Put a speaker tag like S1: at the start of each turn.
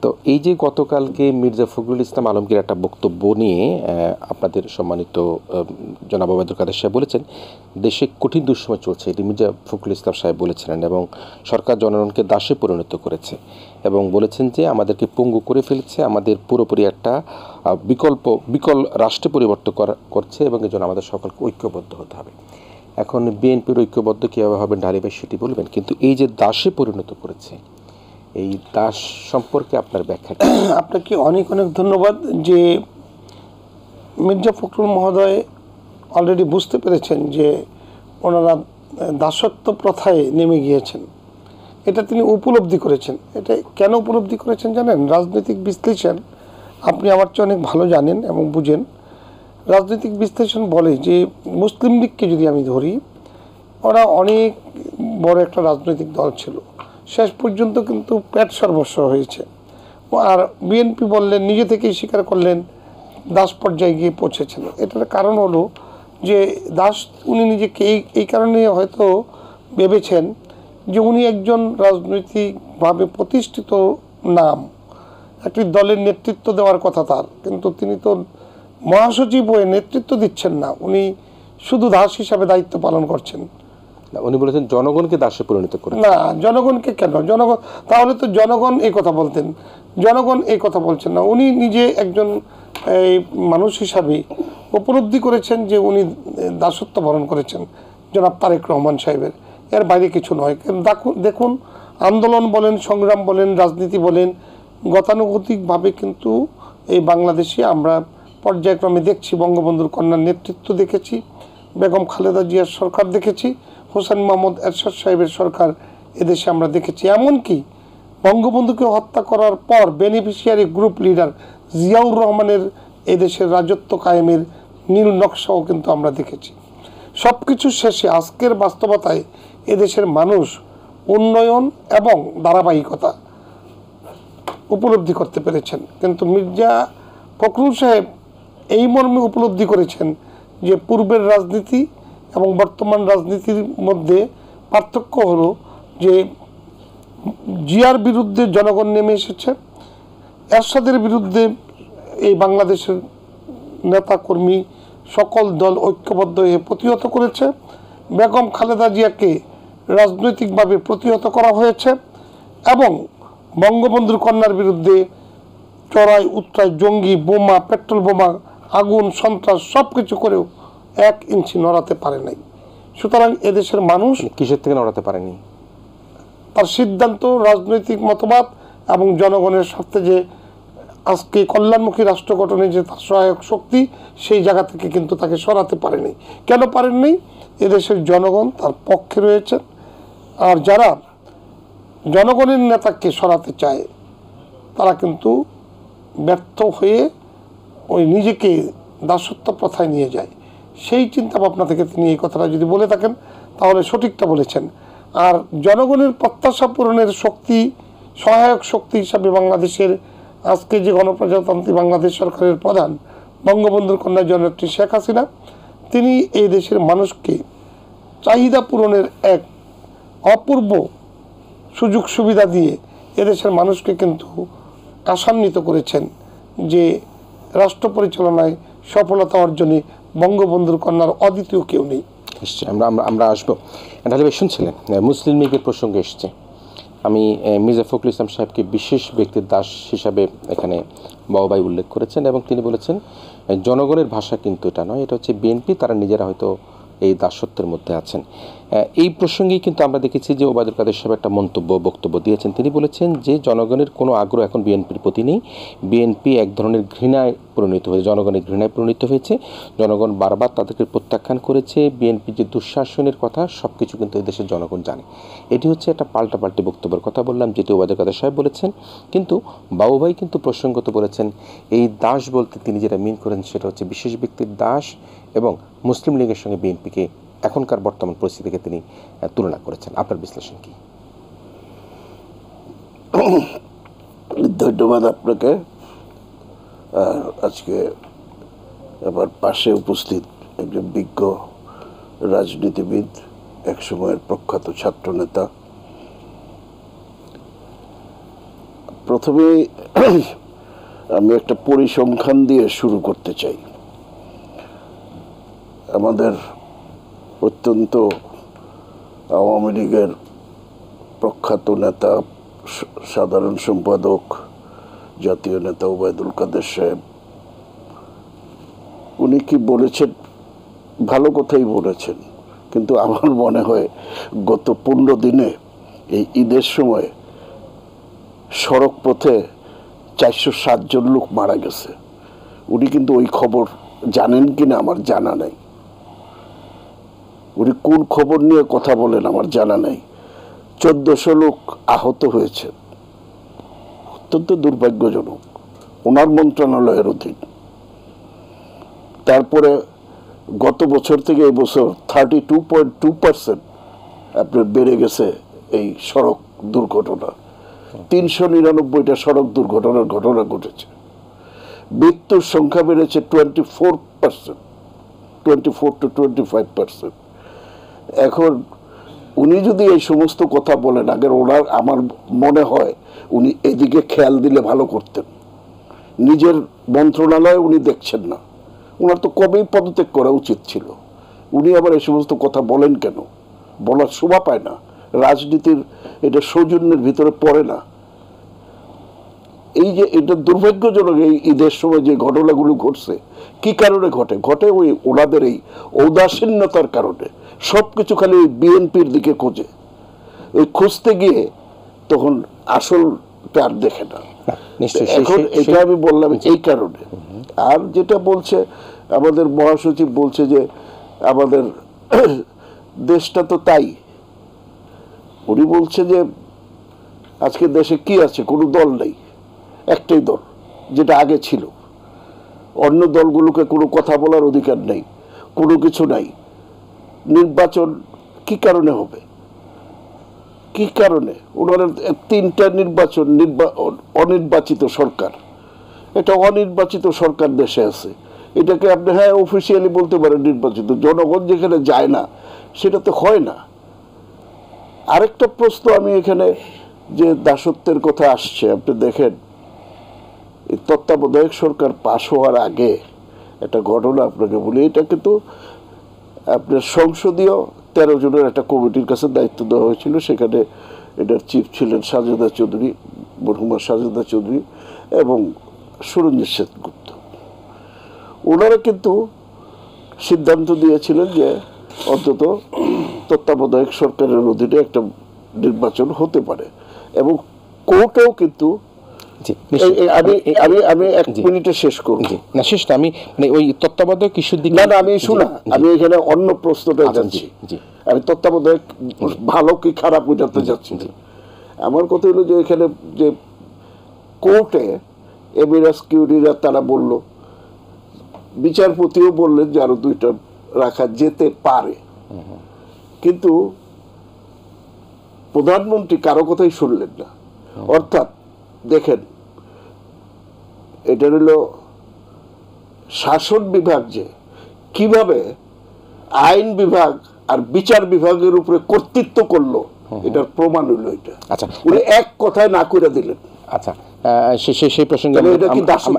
S1: তো এই যে গতকালকে মির্জা ফখরুল ইসলাম আলমগীর একটা বক্তব্য নিয়ে আপনাদের সম্মানিত জনাব ওবায়দুল কাদের সাহেব বলেছেন, দেশে কঠিন দুঃসময় চলছে, এটি মির্জা ফখরুল ইসলাম সাহেব বলেছিলেন, এবং সরকার জনগণকে দাসে পরিণত করেছে এবং বলেছেন যে আমাদেরকে পঙ্গু করে ফেলেছে, আমাদের পুরোপুরি একটা বিকল রাষ্ট্রে পরিবর্তন করছে এবং এই জন্য আমাদের সকলকে ঐক্যবদ্ধ হতে হবে। এখন বিএনপির ঐক্যবদ্ধ কীভাবে হবেন ঢালি ভাই সেটি বলবেন, কিন্তু এই যে দাসে পরিণত করেছে, এই দাস সম্পর্কে আপনার ব্যাখ্যা?
S2: আপনাকে অনেক অনেক ধন্যবাদ যে মির্জা ফখরুল মহোদয় অলরেডি বুঝতে পেরেছেন যে ওনারা দাসত্ব প্রথায় নেমে গিয়েছেন। এটা তিনি উপলব্ধি করেছেন। এটা কেন উপলব্ধি করেছেন জানেন? রাজনৈতিক বিশ্লেষণ আপনি আমার চেয়ে অনেক ভালো জানেন এবং বুঝেন। রাজনৈতিক বিশ্লেষণ বলে যে মুসলিম লীগকে যদি আমি ধরি, ওরা অনেক বড় একটা রাজনৈতিক দল ছিল, শেষ পর্যন্ত কিন্তু পেট সর্বস্ব হয়েছে। আর বিএনপি বললেন, নিজে থেকেই স্বীকার করলেন দাস পর্যায়ে গিয়ে পৌঁছেছেন। এটার কারণ হলো যে দাস উনি নিজেকে এই কারণে হয়তো ভেবেছেন যে উনি একজন রাজনৈতিকভাবে প্রতিষ্ঠিত নাম, একটি দলের নেতৃত্ব দেওয়ার কথা তার, কিন্তু তিনি তো মহাসচিব হয়ে নেতৃত্ব দিচ্ছেন না, উনি শুধু দাস হিসাবে দায়িত্ব পালন করছেন।
S1: উনি বলেছেন জনগণকে দাসে পরিণত করে।
S2: না, জনগণকে কেন? জনগণ তাহলে তো জনগণ এই কথা বলতেন, জনগণ এই কথা বলছেন না। উনি নিজে একজন এই মানুষ হিসাবে উপলব্ধি করেছেন যে উনি দাসত্ব বরণ করেছেন জনাব তারেক রহমান সাহেবের, এর বাইরে কিছু নয়। দেখুন, আন্দোলন বলেন, সংগ্রাম বলেন, রাজনীতি বলেন, গতানুগতিকভাবে কিন্তু এই বাংলাদেশে আমরা পর্যায়ক্রমে দেখছি। বঙ্গবন্ধুর কন্যার নেতৃত্ব দেখেছি, বেগম খালেদা জিয়ার সরকার দেখেছি, হোসেন মোহাম্মদ এরশাদ সাহেবের সরকার এদেশে আমরা দেখেছি। এমনকি বঙ্গবন্ধুকে হত্যা করার পর বেনিফিশিয়ারি গ্রুপ লিডার জিয়াউর রহমানের এদেশের রাজত্ব কায়েমের নীল নকশাও কিন্তু আমরা দেখেছি। সব কিছু শেষে আজকের বাস্তবতায় এদেশের মানুষ উন্নয়ন এবং ধারাবাহিকতা উপলব্ধি করতে পেরেছেন। কিন্তু মির্জা ফখরুল সাহেব এই মর্মে উপলব্ধি করেছেন যে পূর্বের রাজনীতি এবং বর্তমান রাজনীতির মধ্যে পার্থক্য হলো যে জিয়ার বিরুদ্ধে জনগণ নেমে এসেছে, এরশাদের বিরুদ্ধে এই বাংলাদেশের নেতাকর্মী সকল দল ঐক্যবদ্ধ হয়ে প্রতিহত করেছে, বেগম খালেদা জিয়াকে রাজনৈতিকভাবে প্রতিহত করা হয়েছে, এবং বঙ্গবন্ধুর কন্যার বিরুদ্ধে চড়াই উত্তরায় জঙ্গি, বোমা, পেট্রোল বোমা, আগুন, সন্ত্রাস সব কিছু করেও 1 ইঞ্চি নড়াতে পারে নাই। সুতরাং এদেশের মানুষ
S1: কিসের থেকে নড়াতে পারেনি?
S2: তার সিদ্ধান্ত, রাজনৈতিক মতবাদ এবং জনগণের স্বার্থে যে আজকে কল্যাণমুখী রাষ্ট্র গঠনে যে তার সহায়ক শক্তি, সেই জায়গা থেকে কিন্তু তাকে সরাতে পারেনি। কেন পারেননি? এদেশের জনগণ তার পক্ষে রয়েছেন। আর যারা জনগণের নেতাকে সরাতে চায় তারা কিন্তু ব্যর্থ হয়ে ওই নিজেকে দাসত্ব প্রথায় নিয়ে যায়। সেই চিন্তা ভাবনা থেকে তিনি এই কথাটা যদি বলে থাকেন তাহলে সঠিকটা বলেছেন। আর জনগণের প্রত্যাশা পূরণের শক্তি, সহায়ক শক্তি হিসাবে বাংলাদেশের আজকে যে গণপ্রজাতন্ত্রী বাংলাদেশ সরকারের প্রধান বঙ্গবন্ধুর কন্যা জননেত্রী শেখ হাসিনা, তিনি এই দেশের মানুষকে চাহিদা পূরণের এক অপূর্ব সুযোগ সুবিধা দিয়ে এদেশের মানুষকে কিন্তু আশান্বিত করেছেন যে রাষ্ট্র পরিচালনায় সফলতা অর্জনে বঙ্গবন্ধুর কন্যার অদ্বিতীয় কেউ নেই।
S1: নিশ্চয়ই আমরা আসবো। ঢালি ভাই শুনছিলেন মুসলিম লীগের প্রসঙ্গে এসছে, আমি মির্জা ফখরুল ইসলাম সাহেবকে বিশেষ ব্যক্তির দাস হিসাবে এখানে বাবুভাই উল্লেখ করেছেন এবং তিনি বলেছেন জনগণের ভাষা কিন্তু এটা নয়, এটা হচ্ছে বিএনপি, তারা নিজেরা হয়তো এই দাসত্বের মধ্যে আছেন। এই প্রসঙ্গেই কিন্তু আমরা দেখেছি যে ওবায়দুল কাদের সাহেব একটা বক্তব্য দিয়েছেন। তিনি বলেছেন যে জনগণের কোনো আগ্রহ এখন বিএনপির প্রতি নেই, বিএনপি এক ধরনের ঘৃণায় পরিণত হয়েছে, জনগণের ঘৃণায় পরিণত হয়েছে, জনগণ বারবার তাদেরকে প্রত্যাখ্যান করেছে, বিএনপি যে দুঃশাসনের কথা সব কিছু কিন্তু এই দেশের জনগণ জানে। এটি হচ্ছে একটা পাল্টাপাল্টি বক্তব্যের কথা বললাম, যেটি ওবায়দুল কাদের সাহেব বলেছেন। কিন্তু বাবুভাই কিন্তু প্রসঙ্গত বলেছেন এই দাস বলতে তিনি যেটা মিন করেন সেটা হচ্ছে বিশেষ ব্যক্তির দাস, এবং মুসলিম লীগের সঙ্গে বিএনপিকে এখনকার বর্তমান পরিস্থিতিকে তিনি তুলনা করেছেন। আপনার বিশ্লেষণ কি?
S3: ধন্যবাদ আপনাকে। আজকে আমার পাশে উপস্থিত একজন বিজ্ঞ রাজনীতিবিদ, একসময়ের প্রখ্যাত ছাত্রনেতা, প্রথমেই আমি একটা পরিসংখ্যান দিয়ে শুরু করতে চাই। আমাদের অত্যন্ত আওয়ামী লীগের প্রখ্যাত নেতা, সাধারণ সম্পাদক, জাতীয় নেতা ওবায়দুল কাদের সাহেব, উনি কি বলেছেন, ভালো কথাই বলেছেন, কিন্তু আমার মনে হয় গত 15 দিনে এই ঈদের সময় সড়ক পথে 407 জন লোক মারা গেছে। উনি কিন্তু ওই খবর জানেন কিনা আমার জানা নাই। উনি কোন খবর নিয়ে কথা বলেন আমার জানা নাই। 1400 লোক আহত হয়েছে, অত্যন্ত দুর্ভাগ্যজনক, ওনার মন্ত্রণালয়ের অধীন। তারপরে গত বছর থেকে এই বছর 32.2% আপনার বেড়ে গেছে এই সড়ক দুর্ঘটনা। 399টা সড়ক দুর্ঘটনার ঘটনা ঘটেছে। মৃত্যুর সংখ্যা বেড়েছে 24%, 24 to 25%। এখন উনি যদি এই সমস্ত কথা বলেন, আগের ওনার আমার মনে হয় উনি এদিকে খেয়াল দিলে ভালো করতেন। নিজের মন্ত্রণালয়ে উনি দেখছেন না, ওনার তো কবেই পদত্যাগ করা উচিত ছিল। উনি আবার এই সমস্ত কথা বলেন কেন? বলার শোভা পায় না। রাজনীতির এটা সৌজন্যের ভিতরে পড়ে না। এই যে এটা দুর্ভাগ্যজনক, এই ঈদের সময় যে ঘটনাগুলো ঘটছে, কি কারণে ঘটে ওই ওনাদের এই ঔদাসীন্যতার কারণে। সবকিছু খালি ওই বিএনপির দিকে খোঁজে, ওই খুঁজতে গিয়ে তখন আসলটা আর দেখে না। এখন এটা আমি বললাম এই কারণে। আর যেটা বলছে আমাদের মহাসচিব, বলছে যে আমাদের দেশটা তো তাই। উনি বলছে যে আজকে দেশে কি আছে, কোনো দল নেই, একটাই দল, যেটা আগে ছিল। অন্য দলগুলোকে কোনো কথা বলার অধিকার নেই, কোনো কিছু নাই। নির্বাচন কি কারণে হবে? কি কারণে? ওনার 3টা নির্বাচন, অনির্বাচিত সরকার, এটা অনির্বাচিত সরকার দেশে আছে। এটাকে আপনি হ্যাঁ অফিসিয়ালি বলতে পারেন নির্বাচিত, জনগণ যেখানে যায় না সেটা তো হয় না। আরেকটা প্রশ্ন আমি এখানে, যে দাসত্বের কথা আসছে, আপনি দেখেন এই তত্ত্বাবধায়ক সরকার পাশ হওয়ার আগে একটা ঘটনা আপনাকে বলি। এটা কিন্তু আপনার সংসদীয় 13 জনের একটা কমিটির কাছে দায়িত্ব দেওয়া হয়েছিল। সেখানে এটার চিফ ছিলেন সাজেদা চৌধুরী, মরহুমা সাজেদা চৌধুরী এবং সুরঞ্জিত সেনগুপ্ত। ওনারা কিন্তু সিদ্ধান্ত দিয়েছিলেন যে অন্তত তত্ত্বাবধায়ক সরকারের অধীনে একটা নির্বাচন হতে পারে, এবং কোর্টেও কিন্তু আমি 1 মিনিটে শেষ করব
S1: না, শেষ না, আমি মানে ওই তত্ত্বাবধায়ক ইস্যুর দিকে
S3: না, আমি শোনা, আমি এখানে অন্য প্রশ্নটা যাচ্ছি। আমি তত্ত্বাবধায়ক ভালো কি খারাপ ওইটাতে যাচ্ছি। আমার কথা হলো যে এখানে যে কোর্টে এমিরাস কিউরিরা তারা বলল, বিচারপতিও বললেন যে আরো 2টা রাখা যেতে পারে, কিন্তু প্রধানমন্ত্রী কারো কথাই শুনলেন না। অর্থাৎ দেখেন, এটা হলো শাসন বিভাগ যে কিভাবে আইন বিভাগ আর বিচার বিভাগের উপরে কর্তৃত্ব করলো, এটার প্রমাণ হইল এটা।
S1: আচ্ছা,
S3: উনি এক কথায় না করে দিলেন।
S1: আচ্ছা, সেই প্রসঙ্গে
S3: এটা কি দাসত্ব?